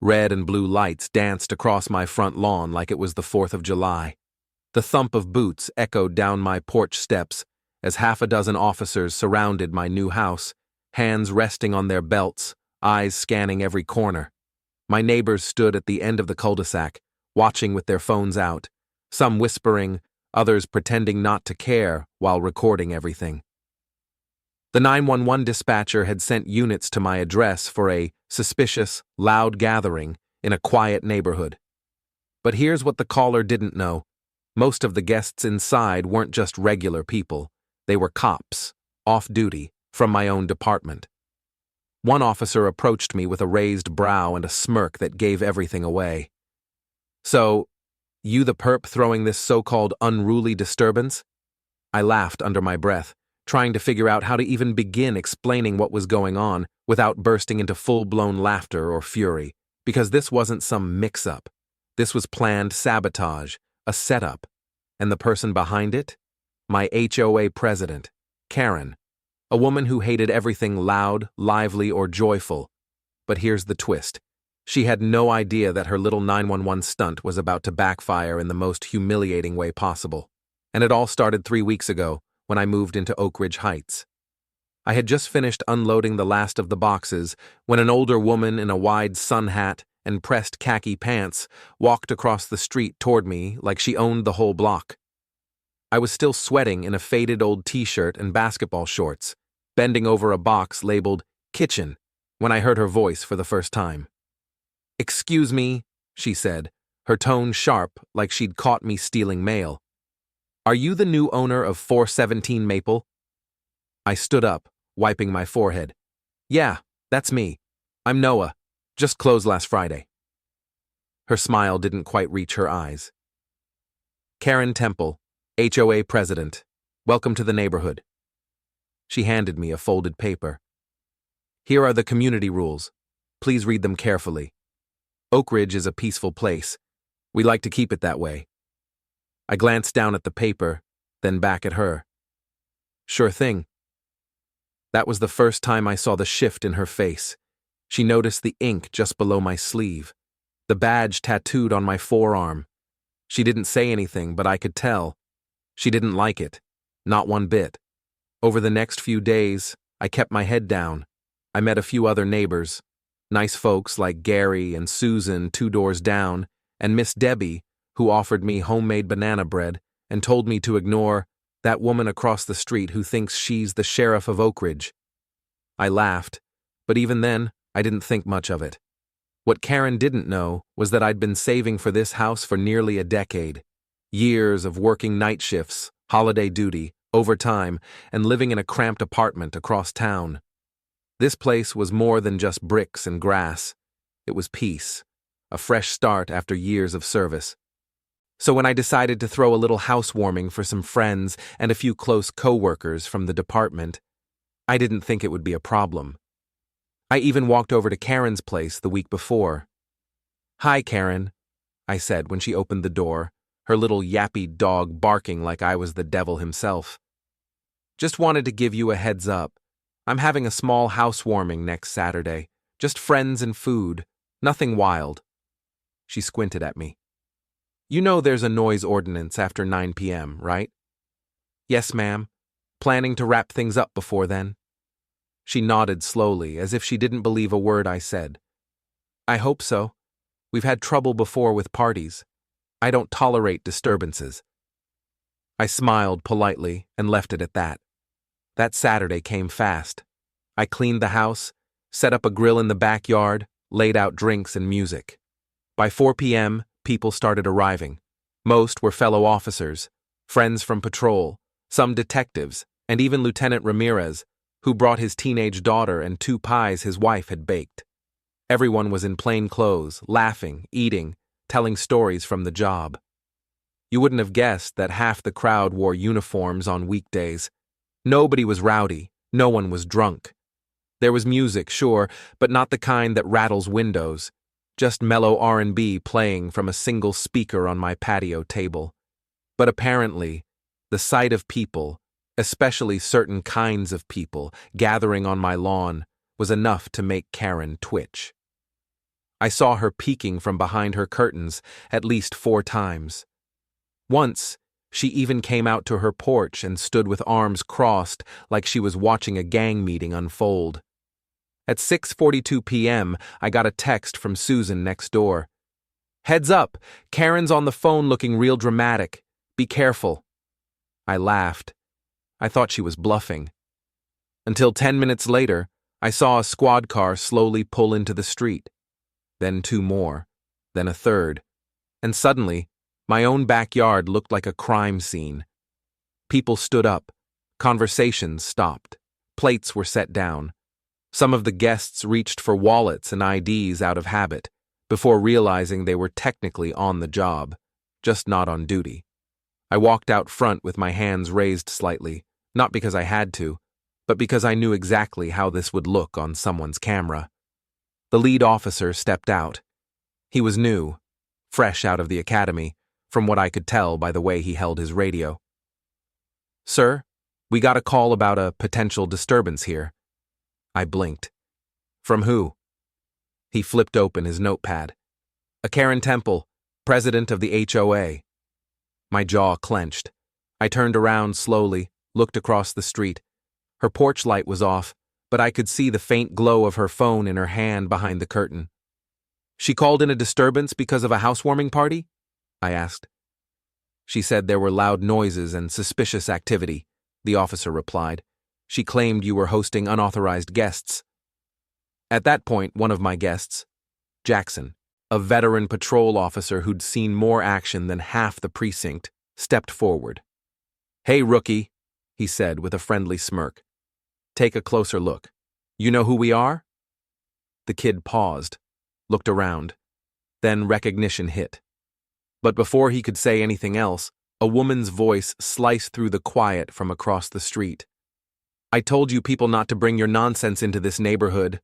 Red and blue lights danced across my front lawn like it was the 4th of July. The thump of boots echoed down my porch steps as half a dozen officers surrounded my new house, hands resting on their belts, eyes scanning every corner. My neighbors stood at the end of the cul-de-sac, watching with their phones out, some whispering, others pretending not to care while recording everything. The 911 dispatcher had sent units to my address for a suspicious, loud gathering in a quiet neighborhood. But here's what the caller didn't know. Most of the guests inside weren't just regular people. They were cops, off duty, from my own department. One officer approached me with a raised brow and a smirk that gave everything away. "So, you the perp throwing this so-called unruly disturbance?" I laughed under my breath, trying to figure out how to even begin explaining what was going on without bursting into full-blown laughter or fury, because this wasn't some mix-up. This was planned sabotage, a setup, and the person behind it? My HOA president, Karen, a woman who hated everything loud, lively, or joyful. But here's the twist. She had no idea that her little 911 stunt was about to backfire in the most humiliating way possible. And it all started 3 weeks ago, when I moved into Oak Ridge Heights. I had just finished unloading the last of the boxes when an older woman in a wide sun hat and pressed khaki pants walked across the street toward me like she owned the whole block. I was still sweating in a faded old t-shirt and basketball shorts, bending over a box labeled "Kitchen," when I heard her voice for the first time. "Excuse me," she said, her tone sharp like she'd caught me stealing mail. "Are you the new owner of 417 Maple?" I stood up, wiping my forehead. "Yeah, that's me. I'm Noah. Just closed last Friday." Her smile didn't quite reach her eyes. "Karen Temple, HOA president. Welcome to the neighborhood." She handed me a folded paper. "Here are the community rules. Please read them carefully. Oak Ridge is a peaceful place. We like to keep it that way." I glanced down at the paper, then back at her. "Sure thing." That was the first time I saw the shift in her face. She noticed the ink just below my sleeve, the badge tattooed on my forearm. She didn't say anything, but I could tell. She didn't like it, not one bit. Over the next few days, I kept my head down. I met a few other neighbors, nice folks like Gary and Susan 2 doors down, and Miss Debbie, who offered me homemade banana bread and told me to ignore that woman across the street who thinks she's the sheriff of Oak Ridge. I laughed, but even then, I didn't think much of it. What Karen didn't know was that I'd been saving for this house for nearly a decade. Years of working night shifts, holiday duty, overtime, and living in a cramped apartment across town. This place was more than just bricks and grass. It was peace, a fresh start after years of service. So when I decided to throw a little housewarming for some friends and a few close co-workers from the department, I didn't think it would be a problem. I even walked over to Karen's place the week before. "Hi, Karen," I said when she opened the door, her little yappy dog barking like I was the devil himself. "Just wanted to give you a heads up. I'm having a small housewarming next Saturday. Just friends and food. Nothing wild." She squinted at me. "You know there's a noise ordinance after 9 p.m., right?" "Yes, ma'am. Planning to wrap things up before then?" She nodded slowly, as if she didn't believe a word I said. "I hope so. We've had trouble before with parties. I don't tolerate disturbances." I smiled politely and left it at that. That Saturday came fast. I cleaned the house, set up a grill in the backyard, laid out drinks and music. By 4 p.m., people started arriving. Most were fellow officers, friends from patrol, some detectives, and even Lieutenant Ramirez, who brought his teenage daughter and 2 pies his wife had baked. Everyone was in plain clothes, laughing, eating, telling stories from the job. You wouldn't have guessed that half the crowd wore uniforms on weekdays. Nobody was rowdy, no one was drunk. There was music, sure, but not the kind that rattles windows, just mellow R&B playing from a single speaker on my patio table. But apparently, the sight of people, especially certain kinds of people, gathering on my lawn was enough to make Karen twitch. I saw her peeking from behind her curtains at least 4 times. Once, she even came out to her porch and stood with arms crossed like she was watching a gang meeting unfold. At 6:42 p.m., I got a text from Susan next door. "Heads up, Karen's on the phone looking real dramatic. Be careful." I laughed. I thought she was bluffing. Until 10 minutes later, I saw a squad car slowly pull into the street. Then 2 more, then a third, and suddenly, my own backyard looked like a crime scene. People stood up, conversations stopped, plates were set down. Some of the guests reached for wallets and IDs out of habit, before realizing they were technically on the job, just not on duty. I walked out front with my hands raised slightly, not because I had to, but because I knew exactly how this would look on someone's camera. The lead officer stepped out. He was new, fresh out of the academy, from what I could tell by the way he held his radio. "Sir, we got a call about a potential disturbance here." I blinked. "From who?" He flipped open his notepad. "A Karen Temple, president of the HOA." My jaw clenched. I turned around slowly, looked across the street. Her porch light was off, but I could see the faint glow of her phone in her hand behind the curtain. "She called in a disturbance because of a housewarming party?" I asked. "She said there were loud noises and suspicious activity," the officer replied. "She claimed you were hosting unauthorized guests." At that point, one of my guests, Jackson, a veteran patrol officer who'd seen more action than half the precinct, stepped forward. "Hey, rookie," he said with a friendly smirk. "Take a closer look. You know who we are?" The kid paused, looked around. Then recognition hit. But before he could say anything else, a woman's voice sliced through the quiet from across the street. "I told you people not to bring your nonsense into this neighborhood."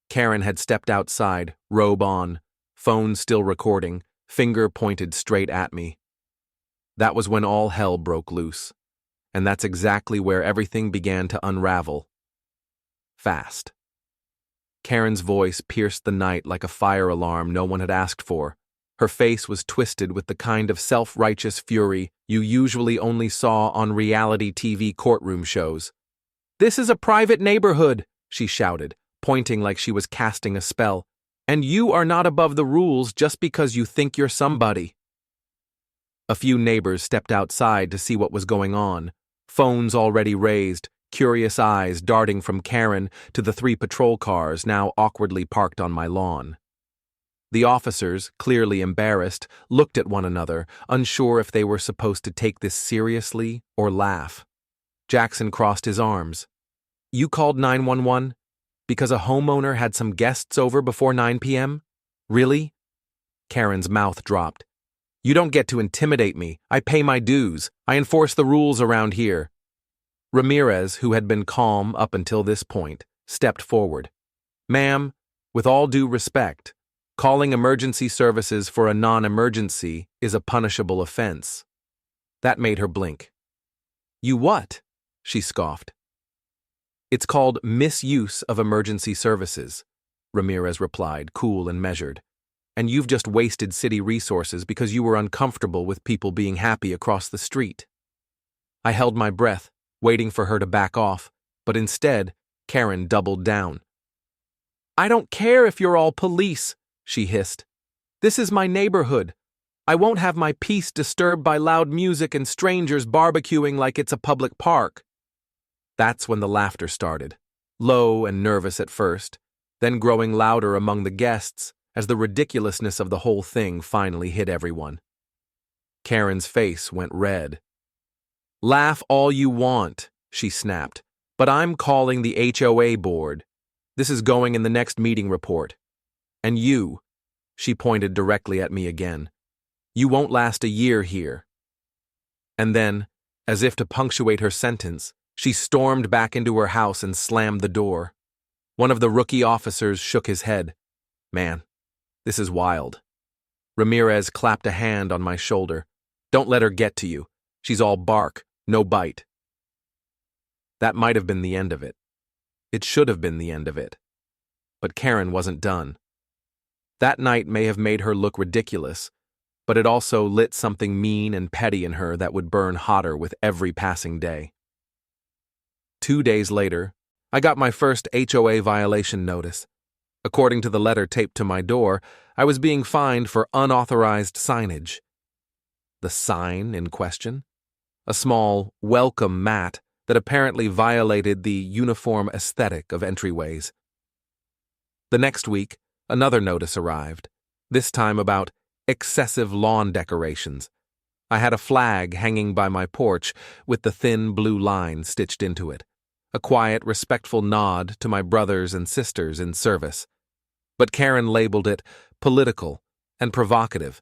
Karen had stepped outside, robe on, phone still recording, finger pointed straight at me. That was when all hell broke loose. And that's exactly where everything began to unravel. Fast. Karen's voice pierced the night like a fire alarm no one had asked for. Her face was twisted with the kind of self-righteous fury you usually only saw on reality TV courtroom shows. "This is a private neighborhood," she shouted, pointing like she was casting a spell. "And you are not above the rules just because you think you're somebody." A few neighbors stepped outside to see what was going on, phones already raised, curious eyes darting from Karen to the 3 patrol cars now awkwardly parked on my lawn. The officers, clearly embarrassed, looked at one another, unsure if they were supposed to take this seriously or laugh. Jackson crossed his arms. "You called 911? Because a homeowner had some guests over before 9 p.m.? Really?" Karen's mouth dropped. "You don't get to intimidate me. I pay my dues. I enforce the rules around here." Ramirez, who had been calm up until this point, stepped forward. "Ma'am, with all due respect, calling emergency services for a non-emergency is a punishable offense." That made her blink. "You what?" she scoffed. "It's called misuse of emergency services," Ramirez replied, cool and measured. "And you've just wasted city resources because you were uncomfortable with people being happy across the street." I held my breath, waiting for her to back off, but instead, Karen doubled down. "I don't care if you're all police," she hissed. "This is my neighborhood. I won't have my peace disturbed by loud music and strangers barbecuing like it's a public park." That's when the laughter started, low and nervous at first, then growing louder among the guests as the ridiculousness of the whole thing finally hit everyone. Karen's face went red. "Laugh all you want," she snapped, "but I'm calling the HOA board. This is going in the next meeting report. And you," she pointed directly at me again, "you won't last a year here." And then, as if to punctuate her sentence, she stormed back into her house and slammed the door. One of the rookie officers shook his head. "Man, this is wild." Ramirez clapped a hand on my shoulder. "Don't let her get to you. She's all bark, no bite." That might have been the end of it. It should have been the end of it. But Karen wasn't done. That night may have made her look ridiculous, but it also lit something mean and petty in her that would burn hotter with every passing day. 2 days later, I got my first HOA violation notice. According to the letter taped to my door, I was being fined for unauthorized signage. The sign in question? A small welcome mat that apparently violated the uniform aesthetic of entryways. The next week, another notice arrived, this time about excessive lawn decorations. I had a flag hanging by my porch with the thin blue line stitched into it, a quiet, respectful nod to my brothers and sisters in service. But Karen labeled it political and provocative.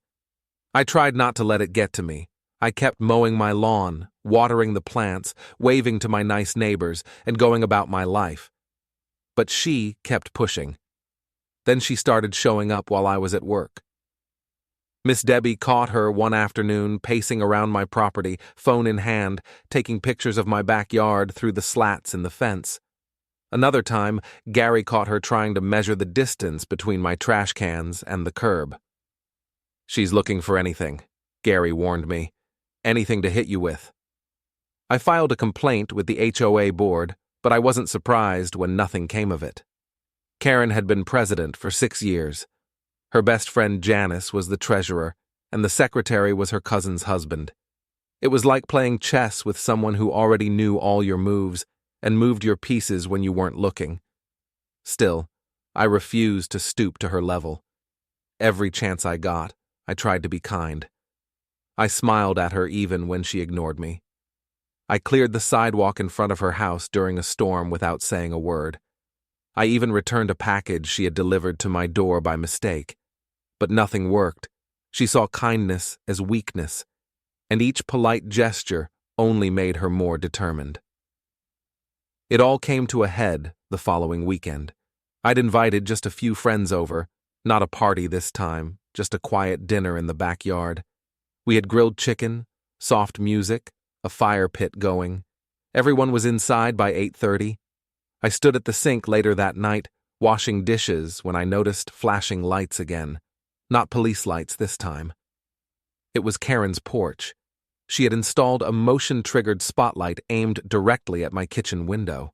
I tried not to let it get to me. I kept mowing my lawn, watering the plants, waving to my nice neighbors, and going about my life. But she kept pushing. Then she started showing up while I was at work. Miss Debbie caught her one afternoon pacing around my property, phone in hand, taking pictures of my backyard through the slats in the fence. Another time, Gary caught her trying to measure the distance between my trash cans and the curb. "She's looking for anything," Gary warned me. "Anything to hit you with." I filed a complaint with the HOA board, but I wasn't surprised when nothing came of it. Karen had been president for 6 years. Her best friend Janice was the treasurer, and the secretary was her cousin's husband. It was like playing chess with someone who already knew all your moves and moved your pieces when you weren't looking. Still, I refused to stoop to her level. Every chance I got, I tried to be kind. I smiled at her even when she ignored me. I cleared the sidewalk in front of her house during a storm without saying a word. I even returned a package she had delivered to my door by mistake. But nothing worked. She saw kindness as weakness, and each polite gesture only made her more determined. It all came to a head the following weekend. I'd invited just a few friends over, not a party this time, just a quiet dinner in the backyard. We had grilled chicken, soft music, a fire pit going. Everyone was inside by 8:30. I stood at the sink later that night, washing dishes when I noticed flashing lights again. Not police lights this time. It was Karen's porch. She had installed a motion-triggered spotlight aimed directly at my kitchen window.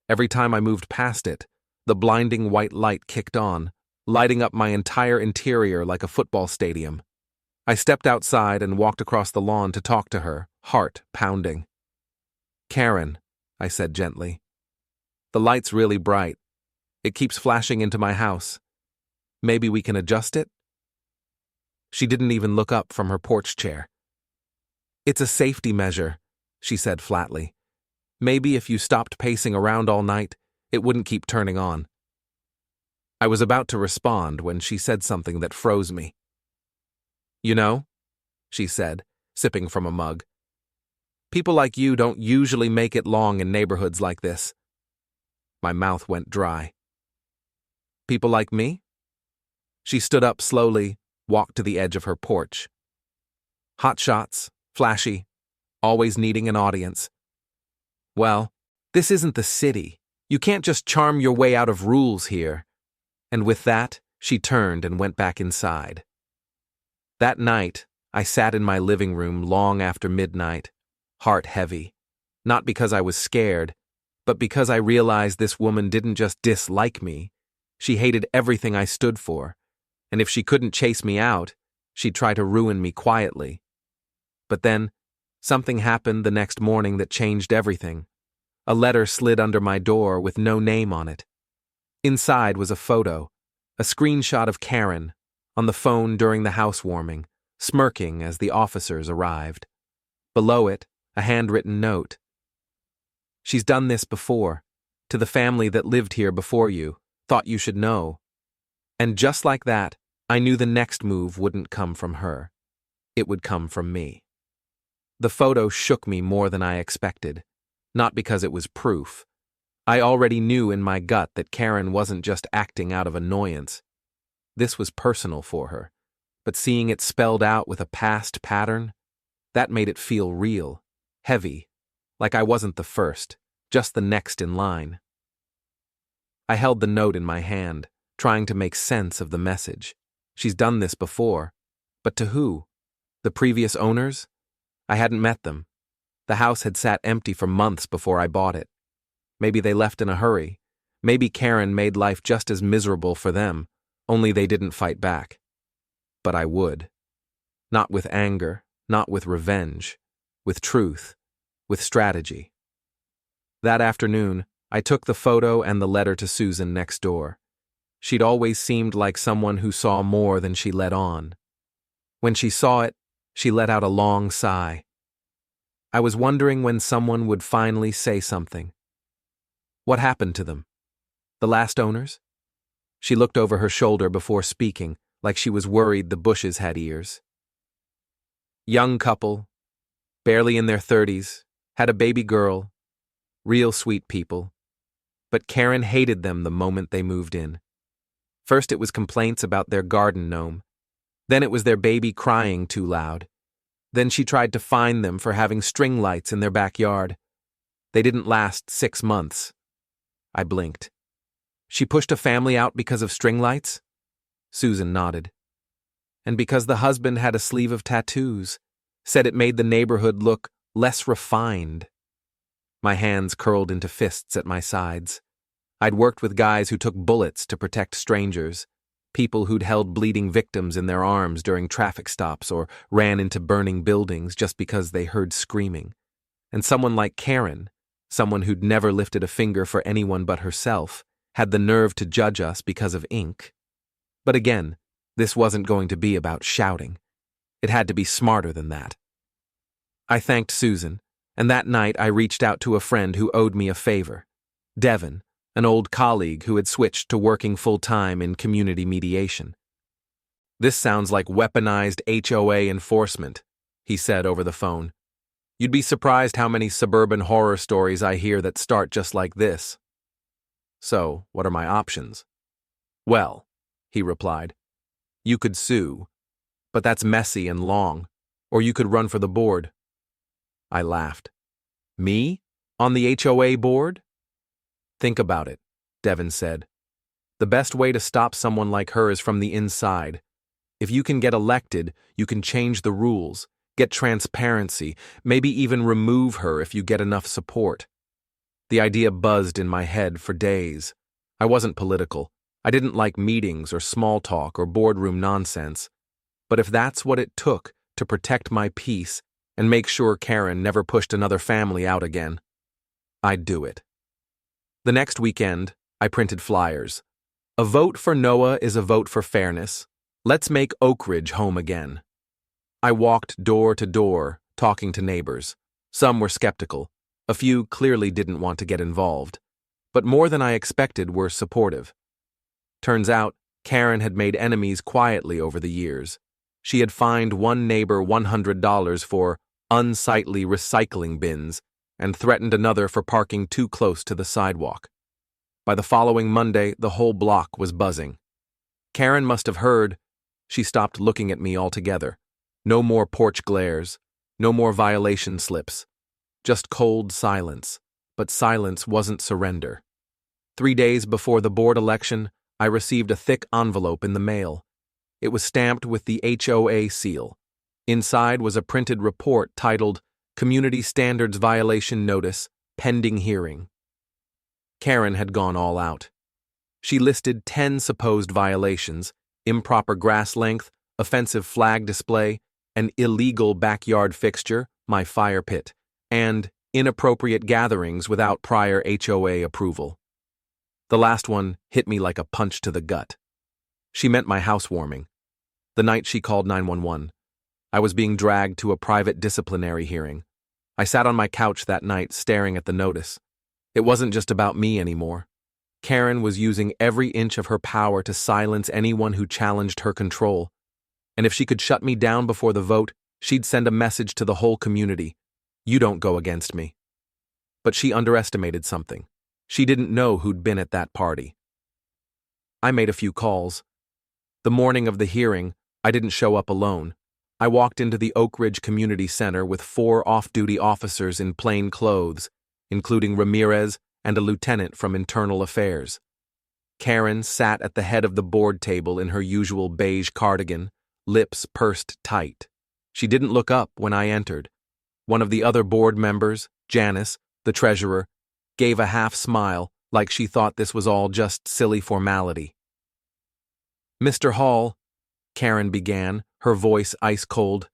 Every time I moved past it, the blinding white light kicked on, lighting up my entire interior like a football stadium. I stepped outside and walked across the lawn to talk to her, heart pounding. "Karen," I said gently, "the light's really bright. It keeps flashing into my house. Maybe we can adjust it?" She didn't even look up from her porch chair. "It's a safety measure," she said flatly. "Maybe if you stopped pacing around all night, it wouldn't keep turning on." I was about to respond when she said something that froze me. "You know," she said, sipping from a mug, "people like you don't usually make it long in neighborhoods like this." My mouth went dry. "People like me?" She stood up slowly, walked to the edge of her porch. "Hot shots, flashy, always needing an audience. Well, this isn't the city. You can't just charm your way out of rules here." And with that, she turned and went back inside. That night, I sat in my living room long after midnight, heart heavy. Not because I was scared, but because I realized this woman didn't just dislike me. She hated everything I stood for. And if she couldn't chase me out, she'd try to ruin me quietly. But then, something happened the next morning that changed everything. A letter slid under my door with no name on it. Inside was a photo, a screenshot of Karen, on the phone during the housewarming, smirking as the officers arrived. Below it, a handwritten note. "She's done this before, to the family that lived here before you, thought you should know." And just like that, I knew the next move wouldn't come from her. It would come from me. The photo shook me more than I expected, not because it was proof. I already knew in my gut that Karen wasn't just acting out of annoyance. This was personal for her, but seeing it spelled out with a past pattern, that made it feel real, heavy, like I wasn't the first, just the next in line. I held the note in my hand, trying to make sense of the message. She's done this before. But to who? The previous owners? I hadn't met them. The house had sat empty for months before I bought it. Maybe they left in a hurry. Maybe Karen made life just as miserable for them, only they didn't fight back. But I would. Not with anger, not with revenge, with truth, with strategy. That afternoon, I took the photo and the letter to Susan next door. She'd always seemed like someone who saw more than she let on. When she saw it, she let out a long sigh. I was wondering when someone would finally say something. What happened to them? The last owners? She looked over her shoulder before speaking, like she was worried the bushes had ears. Young couple, barely in their 30s, had a baby girl, real sweet people. But Karen hated them the moment they moved in. First it was complaints about their garden gnome. Then it was their baby crying too loud. Then she tried to fine them for having string lights in their backyard. They didn't last 6 months. I blinked. She pushed a family out because of string lights? Susan nodded. And because the husband had a sleeve of tattoos, said it made the neighborhood look less refined. My hands curled into fists at my sides. I'd worked with guys who took bullets to protect strangers, people who'd held bleeding victims in their arms during traffic stops or ran into burning buildings just because they heard screaming. And someone like Karen, someone who'd never lifted a finger for anyone but herself, had the nerve to judge us because of ink. But again, this wasn't going to be about shouting. It had to be smarter than that. I thanked Susan, and that night I reached out to a friend who owed me a favor. Devin, an old colleague who had switched to working full-time in community mediation. This sounds like weaponized HOA enforcement, he said over the phone. You'd be surprised how many suburban horror stories I hear that start just like this. So, what are my options? Well, he replied, you could sue, but that's messy and long, or you could run for the board. I laughed. Me? On the HOA board? Think about it, Devin said. The best way to stop someone like her is from the inside. If you can get elected, you can change the rules, get transparency, maybe even remove her if you get enough support. The idea buzzed in my head for days. I wasn't political. I didn't like meetings or small talk or boardroom nonsense. But if that's what it took to protect my peace and make sure Karen never pushed another family out again, I'd do it. The next weekend, I printed flyers. A vote for Noah is a vote for fairness. Let's make Oak Ridge home again. I walked door to door, talking to neighbors. Some were skeptical. A few clearly didn't want to get involved. But more than I expected were supportive. Turns out, Karen had made enemies quietly over the years. She had fined one neighbor $100 for unsightly recycling bins and threatened another for parking too close to the sidewalk. By the following Monday, the whole block was buzzing. Karen must have heard. She stopped looking at me altogether. No more porch glares, no more violation slips. Just cold silence, but silence wasn't surrender. 3 days before the board election, I received a thick envelope in the mail. It was stamped with the HOA seal. Inside was a printed report titled Community Standards Violation Notice, Pending Hearing. Karen had gone all out. She listed 10 supposed violations: improper grass length, offensive flag display, an illegal backyard fixture, my fire pit, and inappropriate gatherings without prior HOA approval. The last one hit me like a punch to the gut. She meant my housewarming. The night she called 911. I was being dragged to a private disciplinary hearing. I sat on my couch that night staring at the notice. It wasn't just about me anymore. Karen was using every inch of her power to silence anyone who challenged her control. And if she could shut me down before the vote, she'd send a message to the whole community. You don't go against me. But she underestimated something. She didn't know who'd been at that party. I made a few calls. The morning of the hearing, I didn't show up alone. I walked into the Oak Ridge Community Center with 4 off-duty officers in plain clothes, including Ramirez and a lieutenant from Internal Affairs. Karen sat at the head of the board table in her usual beige cardigan, lips pursed tight. She didn't look up when I entered. One of the other board members, Janice, the treasurer, gave a half smile like she thought this was all just silly formality. "Mr. Hall," Karen began, her voice ice-cold,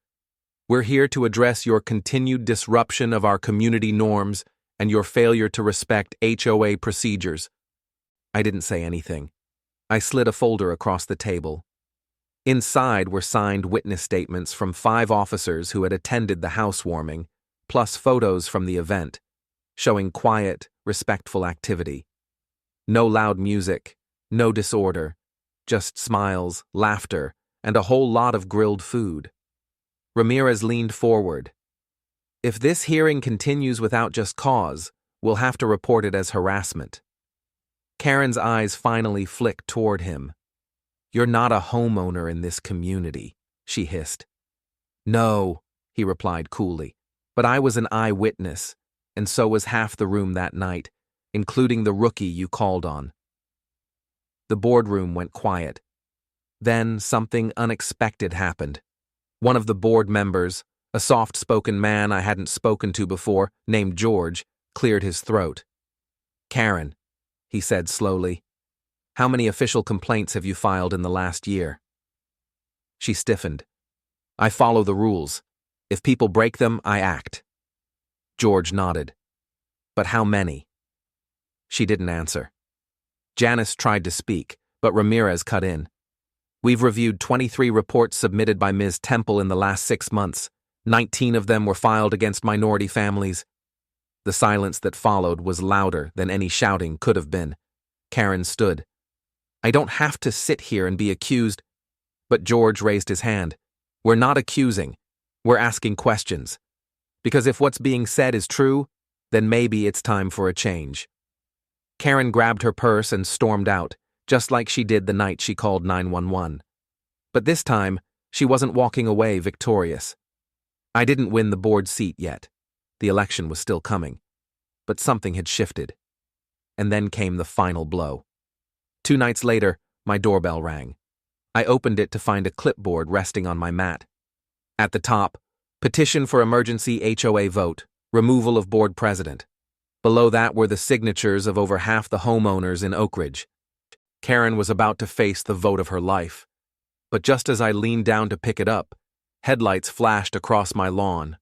"we're here to address your continued disruption of our community norms and your failure to respect HOA procedures." I didn't say anything. I slid a folder across the table. Inside were signed witness statements from 5 officers who had attended the housewarming, plus photos from the event, showing quiet, respectful activity. No loud music, no disorder, just smiles, laughter, and a whole lot of grilled food. Ramirez leaned forward. "If this hearing continues without just cause, we'll have to report it as harassment." Karen's eyes finally flicked toward him. "You're not a homeowner in this community," she hissed. "No," he replied coolly, "but I was an eyewitness, and so was half the room that night, including the rookie you called on." The boardroom went quiet. Then something unexpected happened. One of the board members, a soft-spoken man I hadn't spoken to before, named George, cleared his throat. "Karen," he said slowly, "how many official complaints have you filed in the last year?" She stiffened. "I follow the rules. If people break them, I act." George nodded. "But how many?" She didn't answer. Janice tried to speak, but Ramirez cut in. "We've reviewed 23 reports submitted by Ms. Temple in the last 6 months. 19 of them were filed against minority families." The silence that followed was louder than any shouting could have been. Karen stood. "I don't have to sit here and be accused." But George raised his hand. "We're not accusing. We're asking questions. Because if what's being said is true, then maybe it's time for a change." Karen grabbed her purse and stormed out, just like she did the night she called 911. But this time, she wasn't walking away victorious. I didn't win the board seat yet. The election was still coming. But something had shifted. And then came the final blow. 2 nights later, my doorbell rang. I opened it to find a clipboard resting on my mat. At the top, "Petition for emergency HOA vote, removal of board president." Below that were the signatures of over half the homeowners in Oak Ridge. Karen was about to face the vote of her life. But just as I leaned down to pick it up, headlights flashed across my lawn.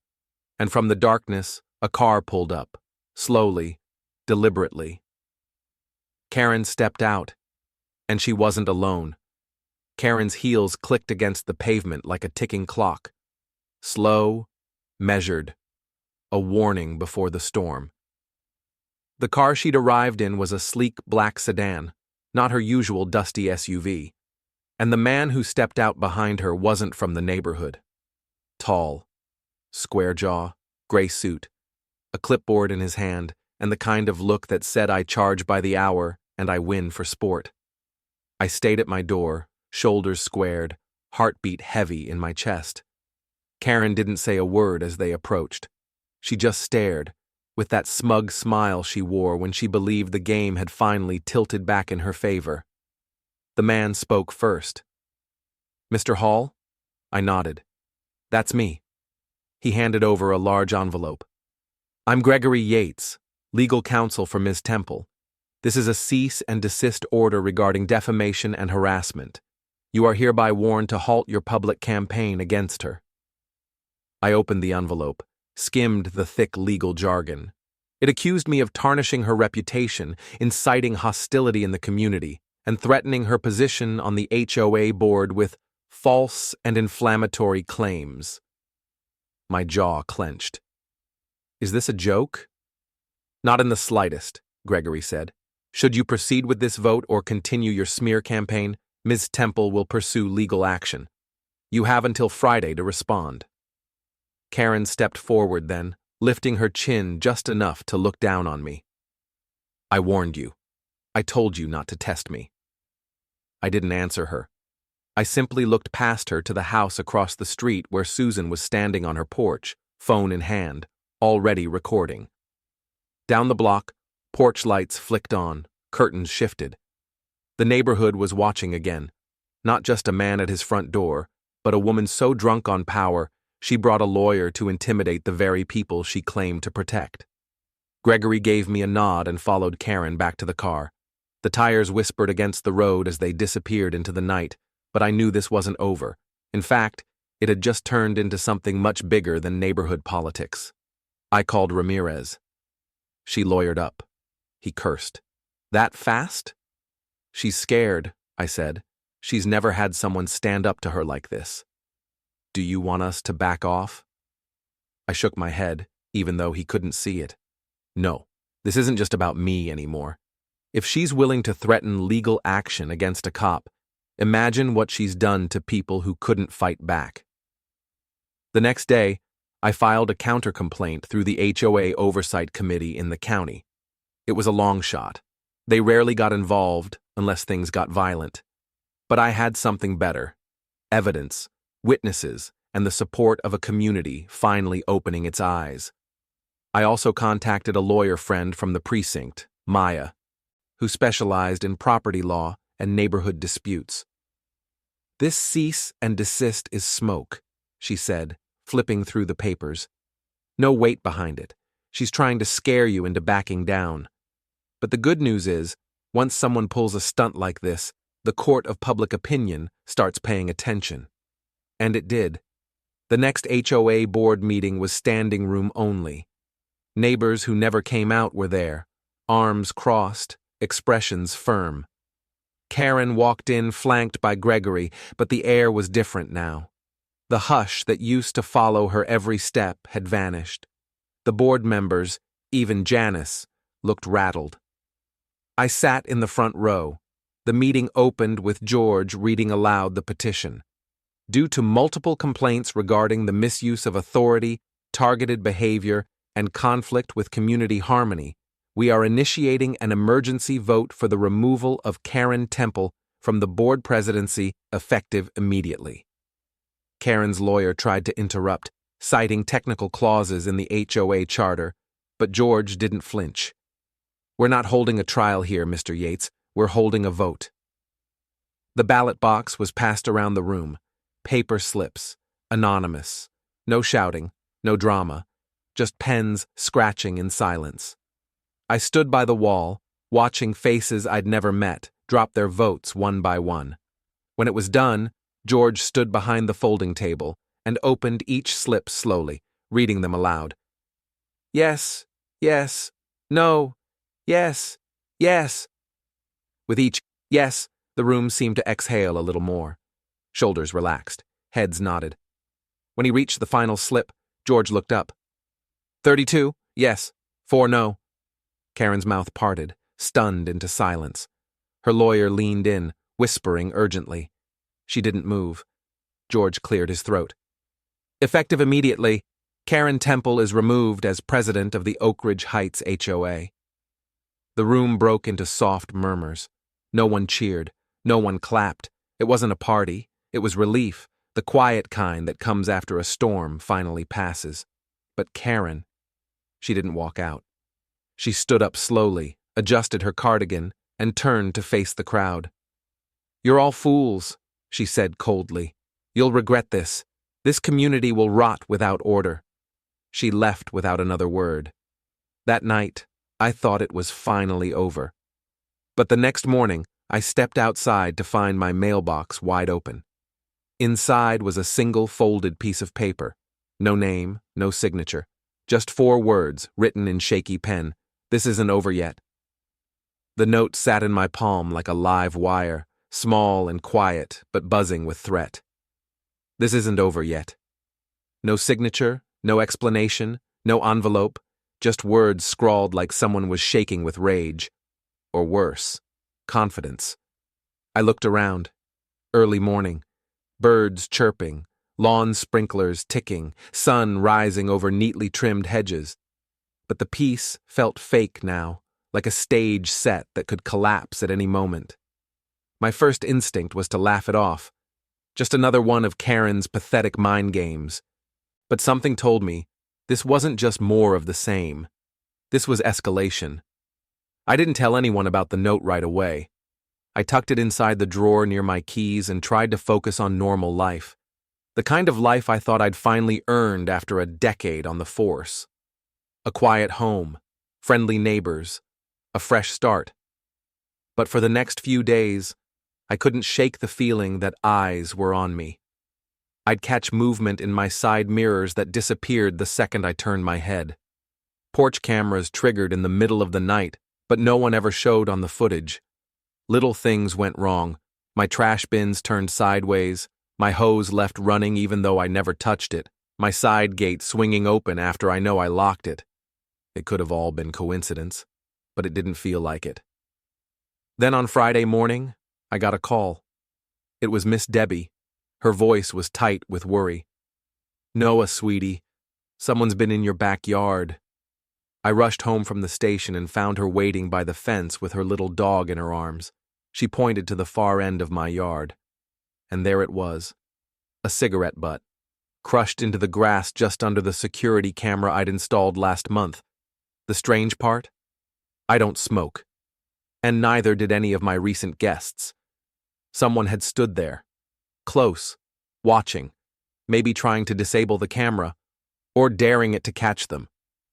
And from the darkness, a car pulled up, slowly, deliberately. Karen stepped out, and she wasn't alone. Karen's heels clicked against the pavement like a ticking clock. Slow, measured, a warning before the storm. The car she'd arrived in was a sleek black sedan, not her usual dusty SUV. And the man who stepped out behind her wasn't from the neighborhood. Tall, square jaw, gray suit, a clipboard in his hand, and the kind of look that said I charge by the hour and I win for sport. I stayed at my door, shoulders squared, heartbeat heavy in my chest. Karen didn't say a word as they approached. She just stared, with that smug smile she wore when she believed the game had finally tilted back in her favor. The man spoke first. "Mr. Hall?" I nodded. "That's me." He handed over a large envelope. "I'm Gregory Yates, legal counsel for Ms. Temple. This is a cease and desist order regarding defamation and harassment. You are hereby warned to halt your public campaign against her." I opened the envelope, skimmed the thick legal jargon. It accused me of tarnishing her reputation, inciting hostility in the community, and threatening her position on the HOA board with false and inflammatory claims. My jaw clenched. "Is this a joke?" "Not in the slightest," Gregory said. "Should you proceed with this vote or continue your smear campaign, Ms. Temple will pursue legal action. You have until Friday to respond." Karen stepped forward then, lifting her chin just enough to look down on me. "I warned you. I told you not to test me." I didn't answer her. I simply looked past her to the house across the street where Susan was standing on her porch, phone in hand, already recording. Down the block, porch lights flicked on, curtains shifted. The neighborhood was watching again. Not just a man at his front door, but a woman so drunk on power, she brought a lawyer to intimidate the very people she claimed to protect. Gregory gave me a nod and followed Karen back to the car. The tires whispered against the road as they disappeared into the night, but I knew this wasn't over. In fact, it had just turned into something much bigger than neighborhood politics. I called Ramirez. She lawyered up. He cursed. That fast? She's scared, I said. She's never had someone stand up to her like this. Do you want us to back off? I shook my head, even though he couldn't see it. No, this isn't just about me anymore. If she's willing to threaten legal action against a cop, imagine what she's done to people who couldn't fight back. The next day, I filed a counter-complaint through the HOA Oversight Committee in the county. It was a long shot. They rarely got involved unless things got violent. But I had something better. Evidence, witnesses, and the support of a community finally opening its eyes. I also contacted a lawyer friend from the precinct, Maya, who specialized in property law and neighborhood disputes. This cease and desist is smoke, she said, flipping through the papers. No weight behind it. She's trying to scare you into backing down. But the good news is, once someone pulls a stunt like this, the court of public opinion starts paying attention. And it did. The next HOA board meeting was standing room only. Neighbors who never came out were there, arms crossed, expressions firm. Karen walked in flanked by Gregory, but the air was different now. The hush that used to follow her every step had vanished. The board members, even Janice, looked rattled. I sat in the front row. The meeting opened with George reading aloud the petition. Due to multiple complaints regarding the misuse of authority, targeted behavior, and conflict with community harmony, we are initiating an emergency vote for the removal of Karen Temple from the board presidency effective immediately. Karen's lawyer tried to interrupt, citing technical clauses in the HOA charter, but George didn't flinch. We're not holding a trial here, Mr. Yates. We're holding a vote. The ballot box was passed around the room. Paper slips, anonymous. No shouting, no drama, just pens scratching in silence. I stood by the wall, watching faces I'd never met drop their votes one by one. When it was done, George stood behind the folding table and opened each slip slowly, reading them aloud. Yes, yes, no, yes, yes. With each yes, the room seemed to exhale a little more. Shoulders relaxed, heads nodded. When he reached the final slip, George looked up. 32, yes, 4 no. Karen's mouth parted, stunned into silence. Her lawyer leaned in, whispering urgently. She didn't move. George cleared his throat. Effective immediately, Karen Temple is removed as president of the Oak Ridge Heights HOA. The room broke into soft murmurs. No one cheered. No one clapped. It wasn't a party. It was relief, the quiet kind that comes after a storm finally passes. But Karen, she didn't walk out. She stood up slowly, adjusted her cardigan, and turned to face the crowd. You're all fools, she said coldly. You'll regret this. This community will rot without order. She left without another word. That night, I thought it was finally over. But the next morning, I stepped outside to find my mailbox wide open. Inside was a single folded piece of paper. No name, no signature. Just 4 words, written in shaky pen. This isn't over yet. The note sat in my palm like a live wire, small and quiet, but buzzing with threat. This isn't over yet. No signature, no explanation, no envelope, just words scrawled like someone was shaking with rage. Or worse, confidence. I looked around. Early morning. Birds chirping, lawn sprinklers ticking, sun rising over neatly trimmed hedges. But the piece felt fake now, like a stage set that could collapse at any moment. My first instinct was to laugh it off. Just another one of Karen's pathetic mind games. But something told me this wasn't just more of the same. This was escalation. I didn't tell anyone about the note right away. I tucked it inside the drawer near my keys and tried to focus on normal life. The kind of life I thought I'd finally earned after a decade on the force. A quiet home, friendly neighbors, a fresh start. But for the next few days, I couldn't shake the feeling that eyes were on me. I'd catch movement in my side mirrors that disappeared the second I turned my head. Porch cameras triggered in the middle of the night, but no one ever showed on the footage. Little things went wrong. My trash bins turned sideways, my hose left running even though I never touched it, my side gate swinging open after I know I locked it. It could have all been coincidence, but it didn't feel like it. Then on Friday morning, I got a call. It was Miss Debbie. Her voice was tight with worry. "Noah, sweetie, someone's been in your backyard." I rushed home from the station and found her waiting by the fence with her little dog in her arms. She pointed to the far end of my yard. And there it was, a cigarette butt, crushed into the grass just under the security camera I'd installed last month. The strange part? I don't smoke. And neither did any of my recent guests. Someone had stood there, close, watching, maybe trying to disable the camera, or daring it to catch them.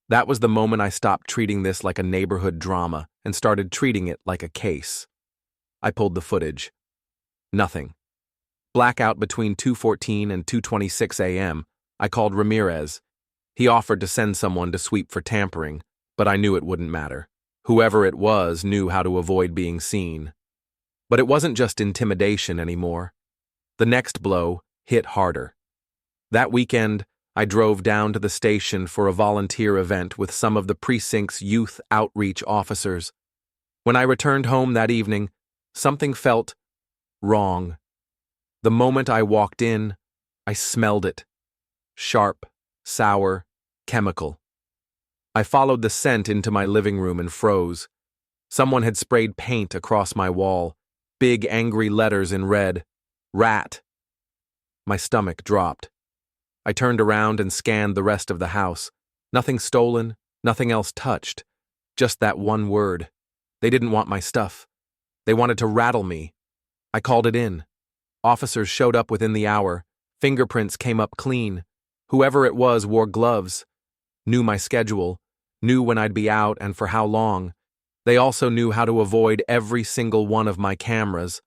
That was the moment I stopped treating this like a neighborhood drama and started treating it like a case. I pulled the footage. Nothing. Blackout between 2:14 and 2:26 a.m., I called Ramirez. He offered to send someone to sweep for tampering, but I knew it wouldn't matter. Whoever it was knew how to avoid being seen. But it wasn't just intimidation anymore. The next blow hit harder. That weekend, I drove down to the station for a volunteer event with some of the precinct's youth outreach officers. When I returned home that evening, something felt wrong. The moment I walked in, I smelled it. Sharp, sour, chemical. I followed the scent into my living room and froze. Someone had sprayed paint across my wall, big angry letters in red, "Rat." My stomach dropped. I turned around and scanned the rest of the house. Nothing stolen, nothing else touched. Just that one word. They didn't want my stuff. They wanted to rattle me. I called it in. Officers showed up within the hour. Fingerprints came up clean. Whoever it was wore gloves. Knew my schedule. Knew when I'd be out and for how long. They also knew how to avoid every single one of my cameras.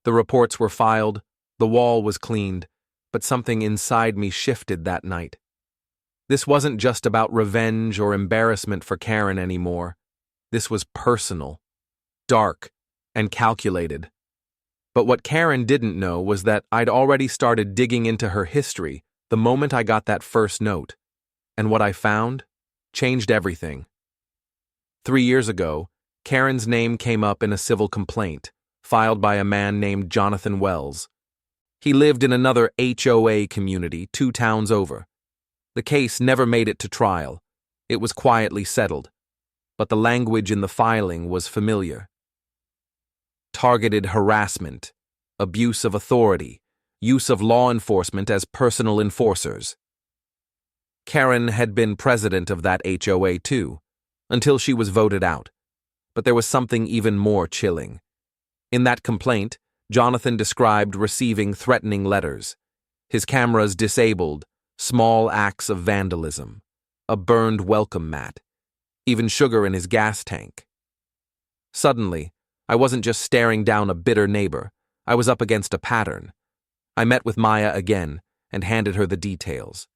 The reports were filed. The wall was cleaned. But something inside me shifted that night. This wasn't just about revenge or embarrassment for Karen anymore. This was personal, dark, and calculated. But what Karen didn't know was that I'd already started digging into her history the moment I got that first note. And what I found changed everything. 3 years ago, Karen's name came up in a civil complaint, filed by a man named Jonathan Wells. He lived in another HOA community 2 towns over. The case never made it to trial. It was quietly settled. But the language in the filing was familiar. Targeted harassment, abuse of authority, use of law enforcement as personal enforcers. Karen had been president of that HOA too, until she was voted out. But there was something even more chilling. In that complaint, Jonathan described receiving threatening letters, his cameras disabled, small acts of vandalism, a burned welcome mat, even sugar in his gas tank. Suddenly, I wasn't just staring down a bitter neighbor, I was up against a pattern. I met with Maya again and handed her the details.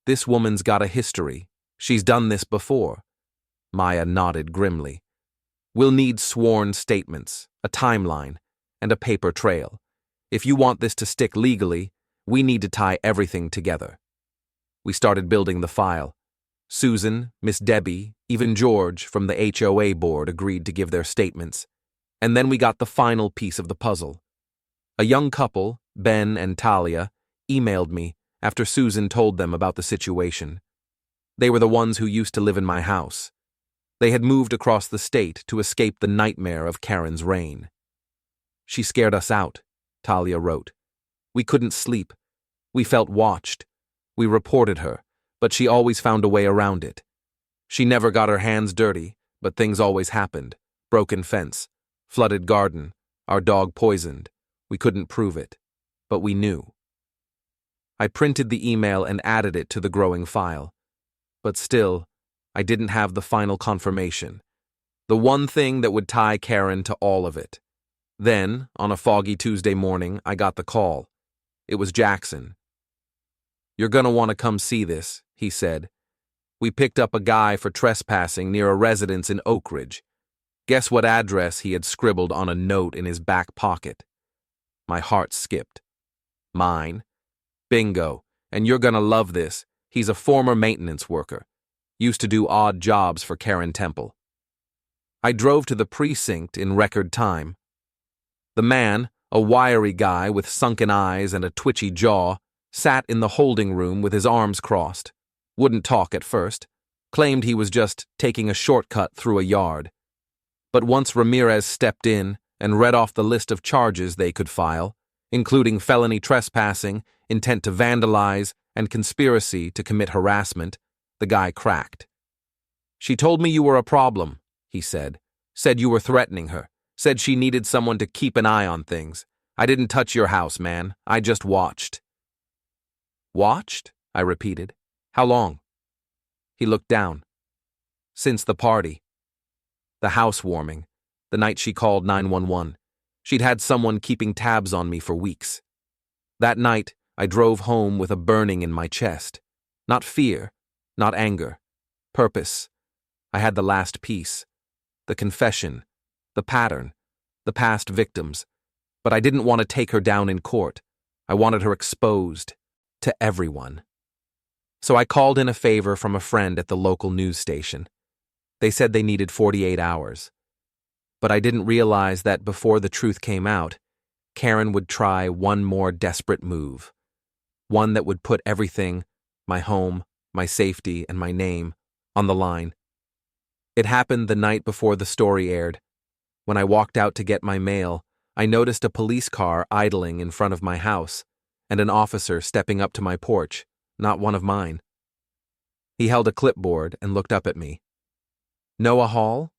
"This woman's got a history. She's done this before." Maya nodded grimly. "We'll need sworn statements, a timeline, and a paper trail. If you want this to stick legally, we need to tie everything together." We started building the file. Susan, Miss Debbie, even George from the HOA board agreed to give their statements. And then we got the final piece of the puzzle. A young couple, Ben and Talia, emailed me after Susan told them about the situation. They were the ones who used to live in my house. They had moved across the state to escape the nightmare of Karen's reign. "She scared us out," Talia wrote. "We couldn't sleep. We felt watched. We reported her, but she always found a way around it. She never got her hands dirty, but things always happened. Broken fence, flooded garden, Our dog poisoned. We couldn't prove it, but we knew. I printed the email and added it to the growing file. But still, I didn't have the final confirmation. The one thing that would tie Karen to all of it. Then, on a foggy Tuesday morning, I got the call. It was Jackson. "You're gonna want to come see this," he said. "We picked up a guy for trespassing near a residence in Oak Ridge. Guess what address he had scribbled on a note in his back pocket?" My heart skipped. "Mine." "Bingo, and you're gonna love this. He's a former maintenance worker. Used to do odd jobs for Karen Temple." I drove to the precinct in record time. The man, a wiry guy with sunken eyes and a twitchy jaw, sat in the holding room with his arms crossed. Wouldn't talk at first. Claimed he was just taking a shortcut through a yard. But once Ramirez stepped in and read off the list of charges they could file, including felony trespassing, intent to vandalize, and conspiracy to commit harassment, the guy cracked. "She told me you were a problem," he said. "Said you were threatening her. Said she needed someone to keep an eye on things. I didn't touch your house, man. I just watched." "Watched?" I repeated. "How long?" He looked down. "Since the party. The housewarming. The night she called 911. She'd had someone keeping tabs on me for weeks. That night, I drove home with a burning in my chest. Not fear, not anger. Purpose. I had the last piece. The confession. The pattern. The past victims. But I didn't want to take her down in court. I wanted her exposed. To everyone. So I called in a favor from a friend at the local news station. They said they needed 48 hours. But I didn't realize that before the truth came out, Karen would try one more desperate move. One that would put everything, my home, my safety, and my name, on the line. It happened the night before the story aired. When I walked out to get my mail, I noticed a police car idling in front of my house, and an officer stepping up to my porch, not one of mine. He held a clipboard and looked up at me. "Noah Hall?"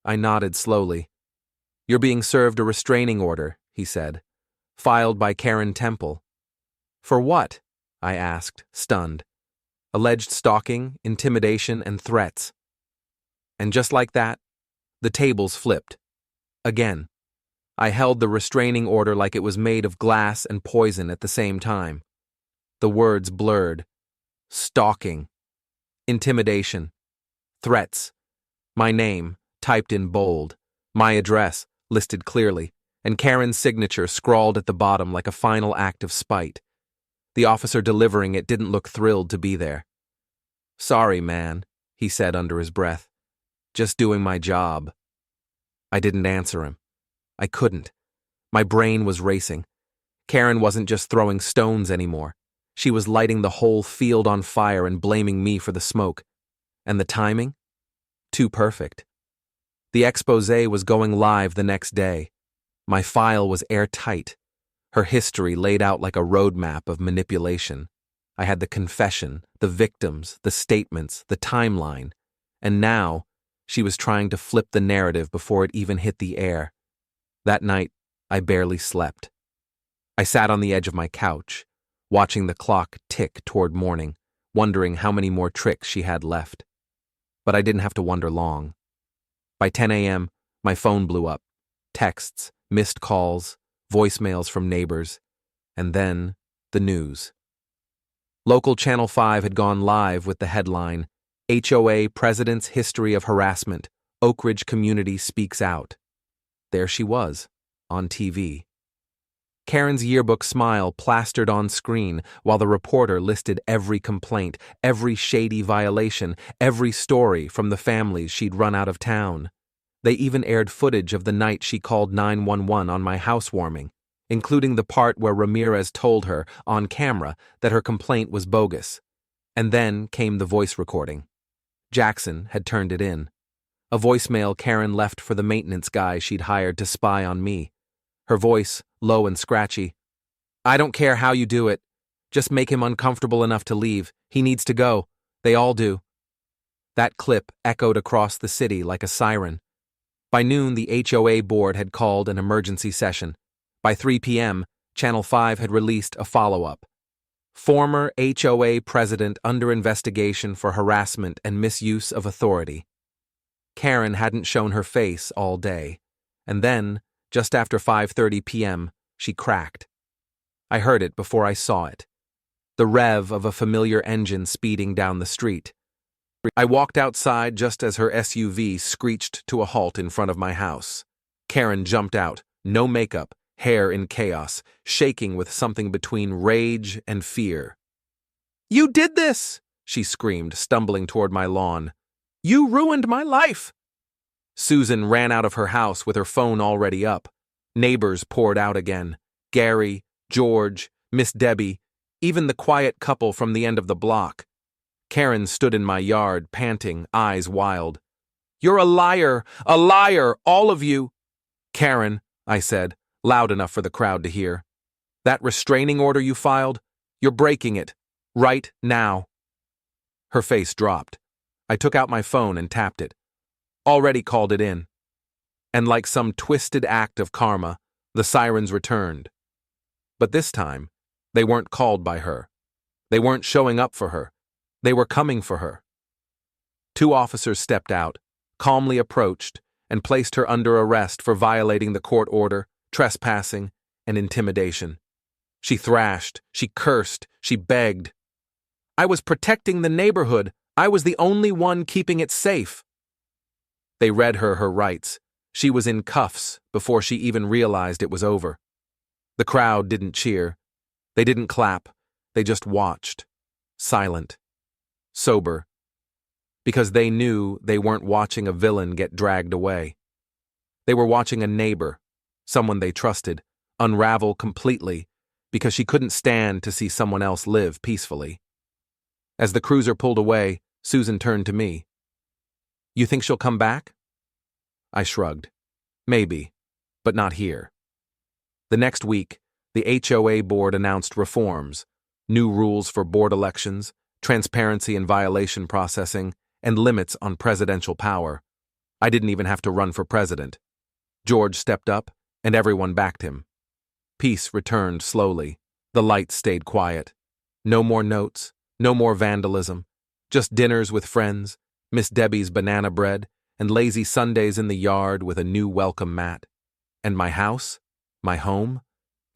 I nodded slowly. "You're being served a restraining order," he said. "Filed by Karen Temple." "For what?" I asked, stunned. "Alleged stalking, intimidation, and threats." And just like that, the tables flipped. Again. I held the restraining order like it was made of glass and poison at the same time. The words blurred. Stalking. Intimidation. Threats. My name, typed in bold. My address, listed clearly, and Karen's signature scrawled at the bottom like a final act of spite. The officer delivering it didn't look thrilled to be there. "Sorry, man," he said under his breath. "Just doing my job." I didn't answer him. I couldn't. My brain was racing. Karen wasn't just throwing stones anymore. She was lighting the whole field on fire and blaming me for the smoke. And the timing? Too perfect. The exposé was going live the next day. My file was airtight. Her history laid out like a roadmap of manipulation. I had the confession, the victims, the statements, the timeline. And now, she was trying to flip the narrative before it even hit the air. That night, I barely slept. I sat on the edge of my couch, watching the clock tick toward morning, wondering how many more tricks she had left. But I didn't have to wonder long. By 10 a.m., my phone blew up. Texts, missed calls, voicemails from neighbors, and then the news. Local Channel 5 had gone live with the headline, "HOA President's History of Harassment. Oak Ridge Community Speaks Out." There she was, on TV. Karen's yearbook smile plastered on screen while the reporter listed every complaint, every shady violation, every story from the families she'd run out of town. They even aired footage of the night she called 911 on my housewarming, including the part where Ramirez told her, on camera, that her complaint was bogus. And then came the voice recording. Jackson had turned it in. A voicemail Karen left for the maintenance guy she'd hired to spy on me. Her voice, low and scratchy. "I don't care how you do it. Just make him uncomfortable enough to leave. He needs to go. They all do." That clip echoed across the city like a siren. By noon, the HOA board had called an emergency session. By 3 p.m., Channel 5 had released a follow-up. Former HOA president under investigation for harassment and misuse of authority. Karen hadn't shown her face all day, and then, just after 5:30 p.m., she cracked. I heard it before I saw it. The rev of a familiar engine speeding down the street. I walked outside just as her SUV screeched to a halt in front of my house. Karen jumped out, no makeup, hair in chaos, shaking with something between rage and fear. "You did this!" she screamed, stumbling toward my lawn. "You ruined my life!" Susan ran out of her house with her phone already up. Neighbors poured out again. Gary, George, Miss Debbie, even the quiet couple from the end of the block. Karen stood in my yard, panting, eyes wild. "You're a liar, all of you!" "Karen," I said, loud enough for the crowd to hear. "That restraining order you filed, you're breaking it. Right now." Her face dropped. I took out my phone and tapped it. Already called it in. And like some twisted act of karma, the sirens returned. But this time, they weren't called by her. They weren't showing up for her. They were coming for her. 2 officers stepped out, calmly approached, and placed her under arrest for violating the court order, trespassing, and intimidation. She thrashed, she cursed, she begged. "I was protecting the neighborhood. I was the only one keeping it safe." They read her rights. She was in cuffs before she even realized it was over. The crowd didn't cheer. They didn't clap. They just watched. Silent. Sober. Because they knew they weren't watching a villain get dragged away. They were watching a neighbor, someone they trusted, unravel completely because she couldn't stand to see someone else live peacefully. As the cruiser pulled away, Susan turned to me. "You think she'll come back?" I shrugged. "Maybe, but not here." The next week, the HOA board announced reforms, new rules for board elections, transparency and violation processing, and limits on presidential power. I didn't even have to run for president. George stepped up, and everyone backed him. Peace returned slowly. The lights stayed quiet. No more notes, no more vandalism, just dinners with friends, Miss Debbie's banana bread, and lazy Sundays in the yard with a new welcome mat. And my house, my home,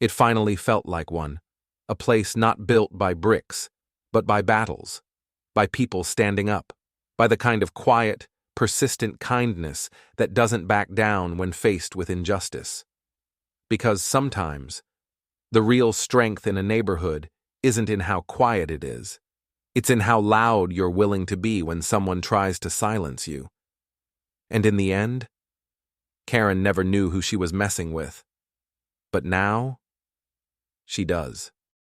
it finally felt like one, a place not built by bricks, but by battles, by people standing up, by the kind of quiet, persistent kindness that doesn't back down when faced with injustice. Because sometimes, the real strength in a neighborhood isn't in how quiet it is. It's in how loud you're willing to be when someone tries to silence you. And in the end, Karen never knew who she was messing with. But now, she does.